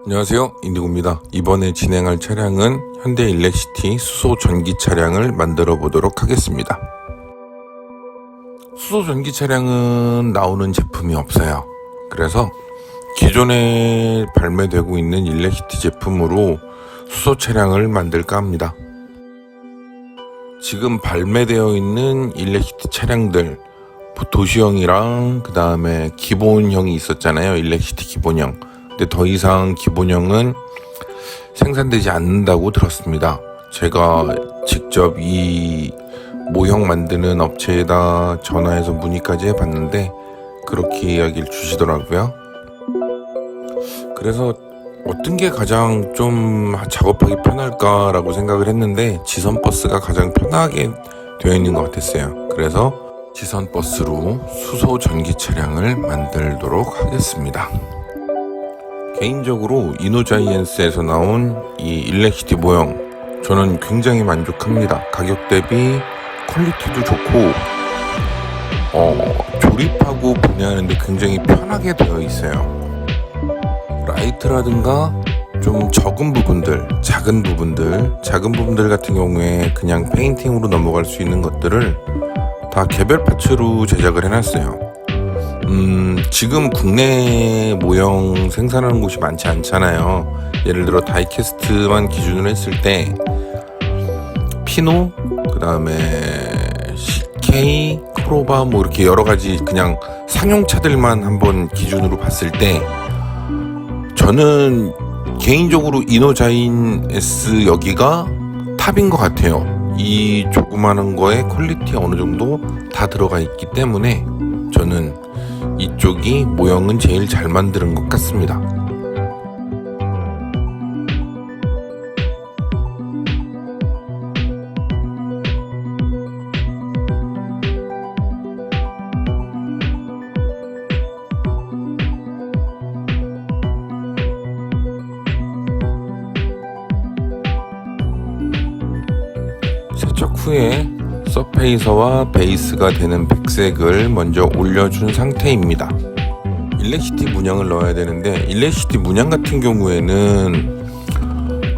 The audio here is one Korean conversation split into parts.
안녕하세요, 인디고입니다. 이번에 진행할 차량은 현대 일렉시티 수소 전기 차량을 만들어 보도록 하겠습니다. 수소 전기 차량은 나오는 제품이 없어요. 그래서 기존에 발매되고 있는 일렉시티 제품으로 수소 차량을 만들까 합니다. 지금 발매되어 있는 일렉시티 차량들, 도시형이랑 그 다음에 기본형이 있었잖아요. 일렉시티 기본형. 근데 더 이상 기본형은 생산되지 않는다고 들었습니다. 제가 직접 이 모형 만드는 업체에다 전화해서 문의까지 해봤는데 그렇게 이야기를 주시더라고요. 그래서 어떤 게 가장 좀 작업하기 편할까라고 생각을 했는데 지선버스가 가장 편하게 되어 있는 것 같았어요. 그래서 지선버스로 수소 전기 차량을 만들도록 하겠습니다. 개인적으로 이노자이언스에서 나온 이 일렉시티 모형 저는 굉장히 만족합니다. 가격 대비 퀄리티도 좋고 조립하고 분해하는데 굉장히 편하게 되어 있어요. 라이트라든가 좀 작은 부분들 같은 경우에 그냥 페인팅으로 넘어갈 수 있는 것들을 다 개별 파츠로 제작을 해놨어요. 지금 국내 모형 생산하는 곳이 많지 않잖아요. 예를 들어 다이캐스트만 기준으로 했을 때 피노, 그 다음에 CK, 크로바 뭐 이렇게 여러 가지 그냥 상용차들만 한번 기준으로 봤을 때 저는 개인적으로 이노자인 S 여기가 탑인 것 같아요. 이 조그마한 거에 퀄리티 어느 정도 다 들어가 있기 때문에 저는 이쪽이 모형은 제일 잘 만드는 것 같습니다. 세척 후에 서페이서와 베이스가 되는 백색을 먼저 올려준 상태입니다. 일렉시티 문양을 넣어야 되는데 일렉시티 문양 같은 경우에는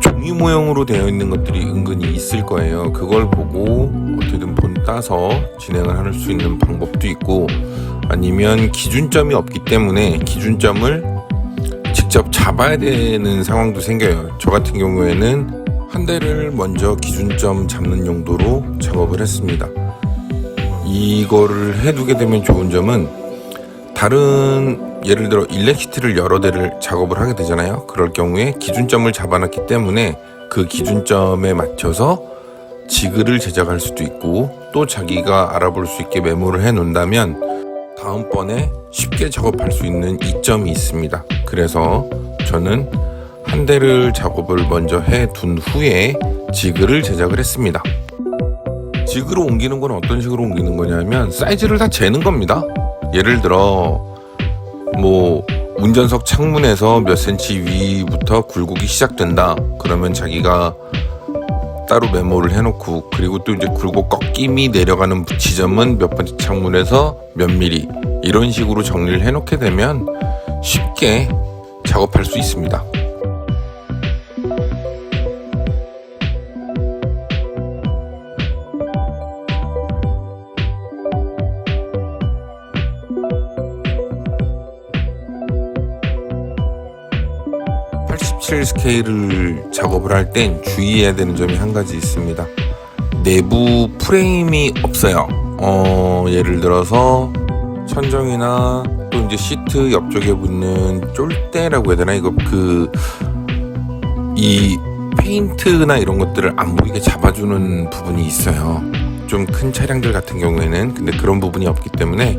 종이 모형으로 되어 있는 것들이 은근히 있을 거예요. 그걸 보고 어떻게든 본 따서 진행을 할 수 있는 방법도 있고 아니면 기준점이 없기 때문에 기준점을 직접 잡아야 되는 상황도 생겨요. 저 같은 경우에는 한 대를 먼저 기준점 잡는 용도로 작업을 했습니다. 이거를 해두게 되면 좋은 점은 다른 예를 들어 일렉시티를 여러 대를 작업을 하게 되잖아요. 그럴 경우에 기준점을 잡아놨기 때문에 그 기준점에 맞춰서 지그를 제작할 수도 있고 또 자기가 알아볼 수 있게 메모를 해 놓는다면 다음번에 쉽게 작업할 수 있는 이점이 있습니다. 그래서 저는 한 대를 작업을 먼저 해둔 후에 지그를 제작을 했습니다. 지그로 옮기는 건 어떤 식으로 옮기는 거냐면 사이즈를 다 재는 겁니다. 예를 들어 뭐 운전석 창문에서 몇 cm 위부터 굴곡이 시작된다. 그러면 자기가 따로 메모를 해놓고 그리고 또 이제 굴곡 꺾임이 내려가는 지점은 몇 번째 창문에서 몇 미리 이런 식으로 정리를 해놓게 되면 쉽게 작업할 수 있습니다. 87 스케일을 작업을 할 땐 주의해야 되는 점이 한 가지 있습니다. 내부 프레임이 없어요. 예를 들어서 천정이나 또 이제 시트 옆쪽에 붙는 쫄대라고 해야 되나 이거 이 페인트나 이런 것들을 안 보이게 잡아주는 부분이 있어요. 좀 큰 차량들 같은 경우에는 근데 그런 부분이 없기 때문에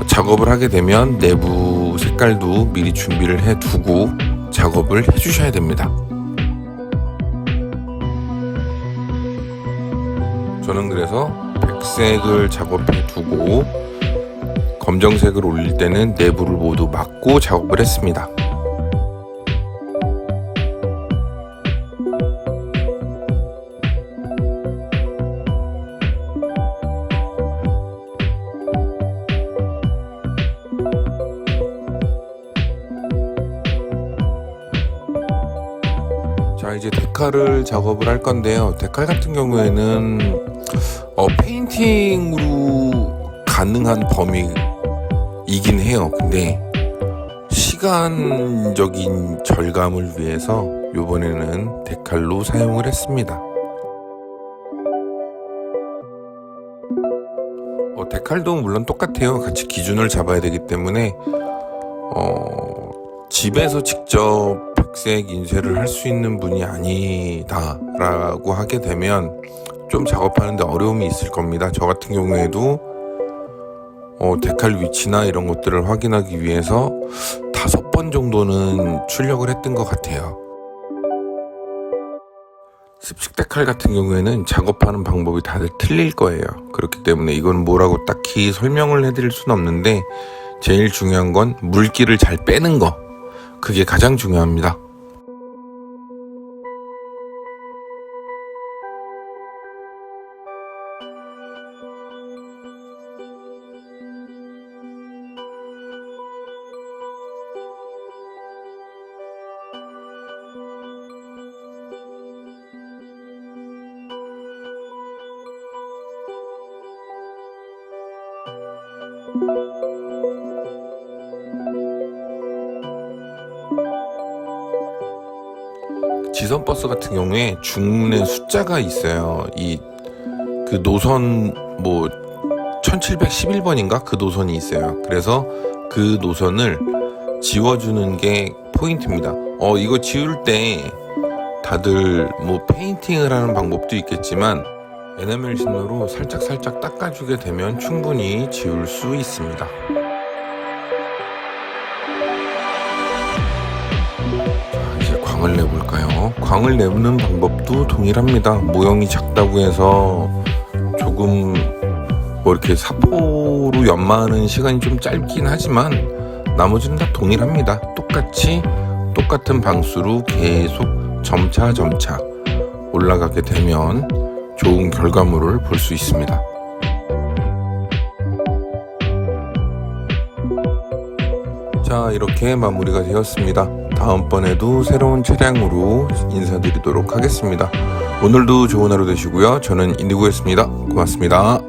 작업을 하게 되면 내부 색깔도 미리 준비를 해두고 작업을 해주셔야 됩니다. 저는 그래서 백색을 작업해두고 검정색을 올릴 때는 내부를 모두 막고 작업을 했습니다. 자, 이제 데칼을 작업을 할 건데요. 데칼 같은 경우에는 페인팅으로 가능한 범위이긴 해요. 근데 시간적인 절감을 위해서 이번에는 데칼로 사용을 했습니다. 데칼도 물론 똑같아요. 같이 기준을 잡아야 되기 때문에 집에서 직접 백색 인쇄를 할 수 있는 분이 아니다라고 하게 되면 좀 작업하는데 어려움이 있을 겁니다. 저 같은 경우에도 데칼 위치나 이런 것들을 확인하기 위해서 5번 정도는 출력을 했던 것 같아요. 습식 데칼 같은 경우에는 작업하는 방법이 다들 틀릴 거예요. 그렇기 때문에 이건 뭐라고 딱히 설명을 해드릴 수는 없는데, 제일 중요한 건 물기를 잘 빼는 거, 그게 가장 중요합니다. 지선버스 같은 경우에 중문에 숫자가 있어요. 그 노선 1711번인가 그 노선이 있어요. 그래서 그 노선을 지워주는 게 포인트입니다. 이거 지울 때 다들 페인팅을 하는 방법도 있겠지만 에나멜 신으로 살짝 닦아주게 되면 충분히 지울 수 있습니다. 광을 내볼까요? 광을 내는 방법도 동일합니다. 모형이 작다고 해서 조금 이렇게 사포로 연마하는 시간이 좀 짧긴 하지만 나머지는 다 동일합니다. 똑같은 방수로 계속 점차 올라가게 되면 좋은 결과물을 볼 수 있습니다. 자, 이렇게 마무리가 되었습니다. 다음번에도 새로운 차량으로 인사드리도록 하겠습니다. 오늘도 좋은 하루 되시고요. 저는 인디고였습니다. 고맙습니다.